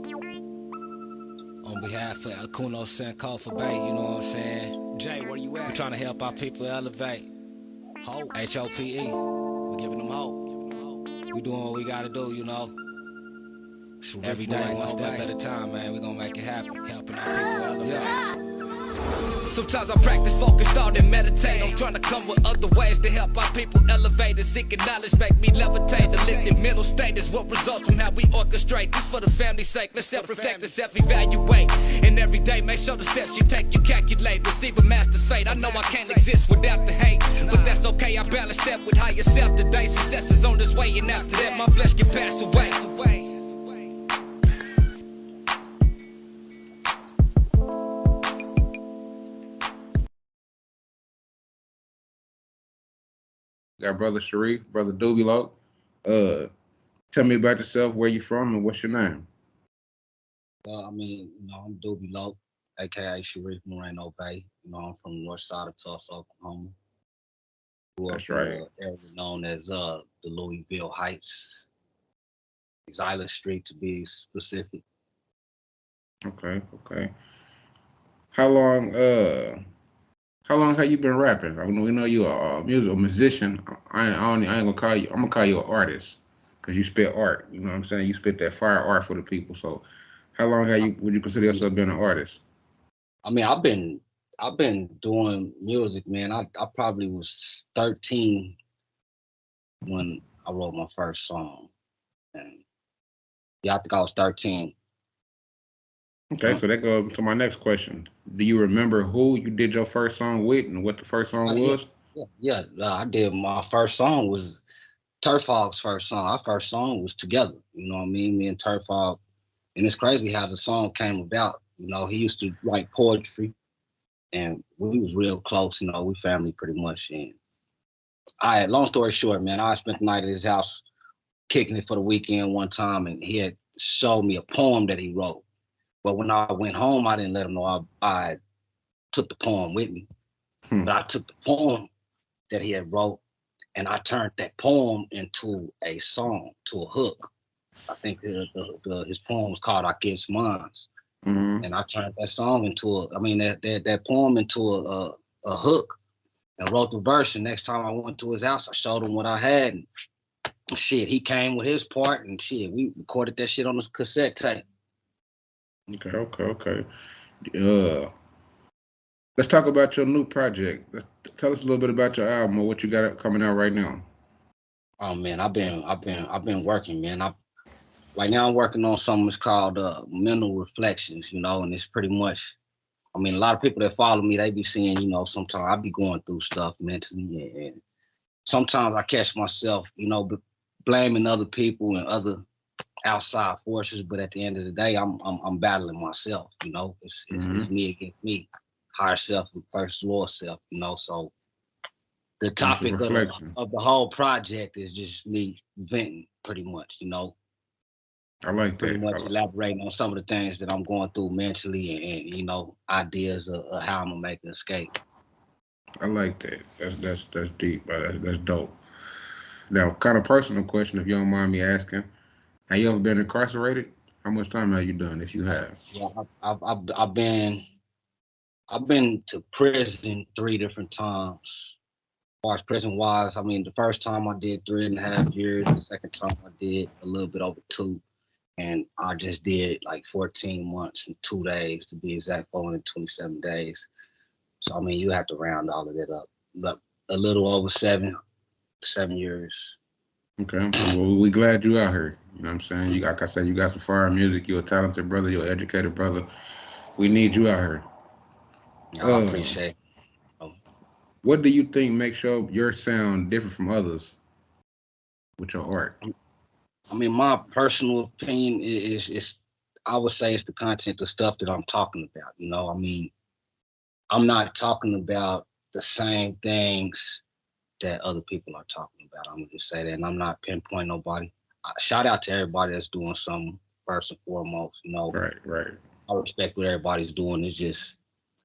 On behalf of Akuno Senko for Bay, you know what I'm saying? Jay, where you at? We're trying to help our people elevate. Hope. HOPE. We're giving them hope. We doing what we gotta do, you know. Every day, one step at a time, man. We gonna make it happen. Helping our people elevate. Yeah. Sometimes I practice focus, thought, and meditate. I'm trying to come with other ways to help our people elevate. And seeking knowledge make me levitate. The lifted mental state is what results from how we orchestrate. This for the family's sake. Let's self-reflect and self-evaluate. And every day, make sure the steps you take, you calculate. Receive a master's fate. I know I can't exist without the hate, but that's okay. I balance that with higher self today. Success is on this way, and after that, my flesh can pass away. Got brother Sharif, brother Dooby Low. Tell me about yourself, where you from, and what's your name? I'm Dooby Low, aka Sharif Moreno Bay. I'm from the north side of Tulsa, Oklahoma. That's right. In the area known as the Louisville Heights, Xyla Street to be specific. Okay. How long have you been rapping? I mean, we know you're a musician. I ain't gonna call you. I'm gonna call you an artist because you spit art. You know what I'm saying? You spit that fire art for the people. So, how long would you consider yourself being an artist? I mean, I've been doing music, man. I probably was 13 when I wrote my first song, and yeah, I think I was 13. Okay, so that goes to my next question. Do you remember who you did your first song with and what the first song was? Yeah. I did. My first song was Turf Hog's first song. Our first song was together. You know what I mean? Me and Turf Hog. And it's crazy how the song came about. He used to write poetry, and we was real close. We family pretty much. And long story short, man, I spent the night at his house kicking it for the weekend one time, and he had showed me a poem that he wrote. But when I went home, I didn't let him know I took the poem with me. But I took the poem that he had wrote, and I turned that poem into a song, to a hook. I think his poem was called "I Guess Mines," and I turned that song into that poem into a hook, and wrote the verse. And next time I went to his house, I showed him what I had, and shit, he came with his part, and shit, we recorded that shit on a cassette tape. Okay. Let's talk about your new project. Tell us a little bit about your album or what you got coming out right now. Oh man, I've been working, man. Right now I'm working on something that's called Mental Reflections, and it's pretty much, a lot of people that follow me, they be seeing, sometimes I be going through stuff mentally, and sometimes I catch myself, blaming other people and other outside forces, but at the end of the day, I'm battling myself. It's me against me, higher self versus lower self. So the topic of the whole project is just me venting, pretty much. I like that. Pretty much elaborating on some of the things that I'm going through mentally, and ideas of how I'm gonna make an escape. I like that. That's deep. That's dope. Now, kind of personal question, if you don't mind me asking. Have you ever been incarcerated? How much time have you done, if you have? Yeah, I've been to prison 3 different times. As far as prison wise, the first time I did 3.5 years. The second time I did a little bit over 2, and I just did like 14 months and 2 days to be exact, 427 days. So you have to round all of that up, but a little over 7 years. Okay, well, we glad you out here. You know what I'm saying? Like I said, you got some fire music. You're a talented brother. You're an educated brother. We need you out here. I appreciate it. What do you think makes your sound different from others with your art? My personal opinion is I would say it's the content, the stuff that I'm talking about. I'm not talking about the same things that other people are talking about. I'm gonna just say that, and I'm not pinpointing nobody. Shout out to everybody that's doing something first and foremost. Right. I respect what everybody's doing. It's just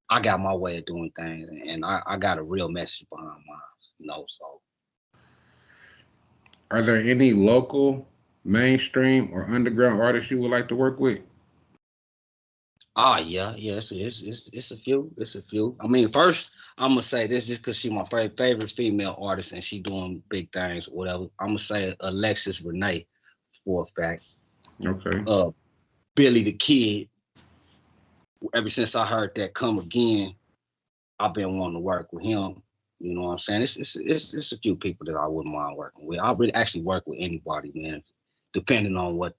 I got my way of doing things, and I got a real message behind mine. So, are there any local, mainstream, or underground artists you would like to work with? Oh yeah, it's a few. It's a few. I mean, first I'm gonna say this just because she's my favorite female artist and she doing big things or whatever. I'm gonna say Alexis Renee for a fact. Okay. Billy the Kid. Ever since I heard that Come Again, I've been wanting to work with him. You know what I'm saying? It's a few people that I wouldn't mind working with. I really actually work with anybody, man, depending on what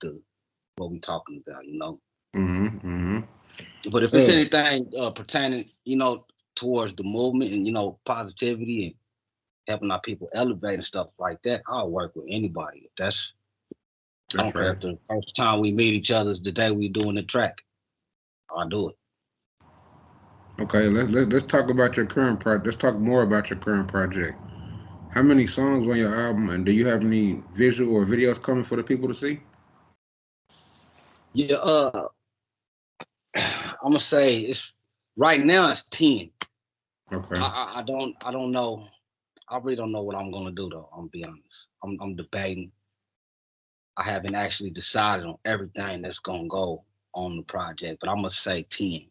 we talking about, you know. But if it's anything pertaining, you know, towards the movement and, you know, positivity and helping our people elevate and stuff like that, I'll work with anybody. I don't care if the first time we meet each other is the day we doing the track. I'll do it. Okay, let's talk about your current project. Let's talk more about your current project. How many songs on your album, and do you have any visual or videos coming for the people to see? Yeah, I'm gonna say right now it's 10. Okay. I don't know. I really don't know what I'm gonna do though. I'm gonna be honest. I'm debating. I haven't actually decided on everything that's gonna go on the project, but I'm gonna say 10.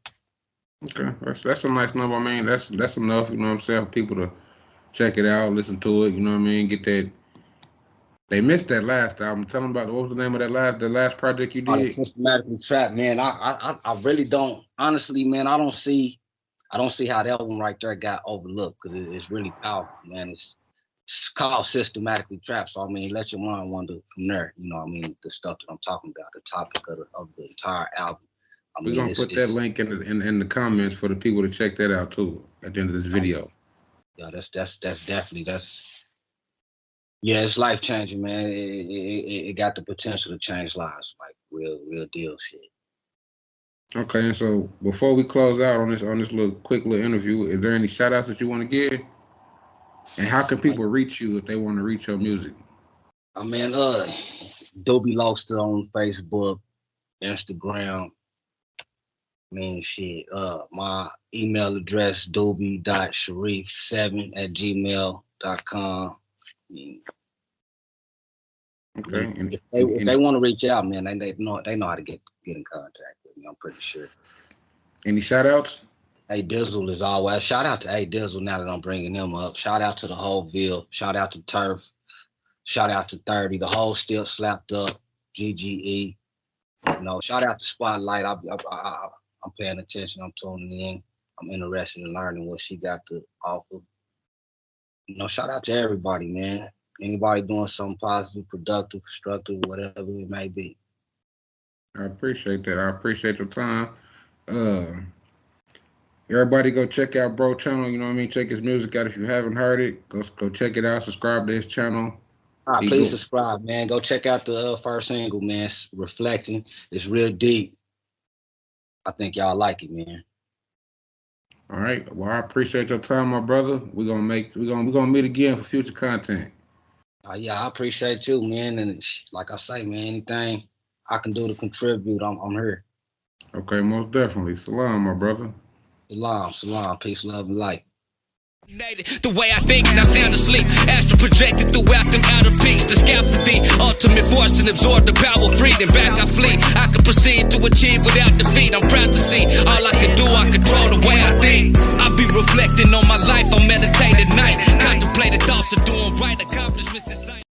Okay, that's a nice number. I mean, that's enough. You know what I'm saying? For people to check it out, listen to it. You know what I mean? Get that. They missed that last album. Tell them about what was the name of that last project you did? Systematically Trapped, man. I really don't. Honestly, man, I don't see how that one right there got overlooked because it's really powerful, man. It's called Systematically Trapped. So I mean, let your mind wander from there. You know what I mean? The stuff that I'm talking about, the topic of the entire album. We're gonna put that link in the comments for the people to check that out too at the end of this video. Yeah, that's definitely it's life changing, man. It got the potential to change lives, like real deal shit. Okay, and so before we close out on this quick little interview, is there any shout outs that you want to give? And how can people reach you if they want to reach your music? I mean, Dooby Lobster on Facebook, Instagram. I mean, shit. My email address dooby.sharif7@gmail.com. Okay. If they want to reach out, man, they know how to get in contact with me. I'm pretty sure. Any shout outs? A Dizzle is always. Shout out to A Dizzle now that I'm bringing him up. Shout out to the whole Ville. Shout out to Turf. Shout out to 30. The whole Still Slapped Up. GGE. You know, shout out to Spotlight. I'm paying attention. I'm tuning in. I'm interested in learning what she got to offer. You know, shout out to everybody, man. Anybody doing something positive, productive, constructive, whatever it may be. I appreciate that. I appreciate your time. Everybody go check out Bro channel. You know what I mean? Check his music out if you haven't heard it. Go check it out. Subscribe to his channel. Please subscribe, man. Go check out the first single, man. It's Reflecting. It's real deep. I think y'all like it, man. All right. Well, I appreciate your time, my brother. We're gonna meet again for future content. Yeah, I appreciate you, man. And like I say, man, anything I can do to contribute, I'm here. Okay, most definitely. Salam, my brother. Salam. Peace, love, and light. The way I think, now sound asleep. Astral projected throughout them outer peaks. The scaffolding, ultimate force and absorb the power of freedom. Back I flee. I can proceed to achieve without defeat. I'm proud to see all I can do. I control the way I think. I be reflecting on my life. I meditate at night. Contemplated thoughts of doing right. Accomplishments inside.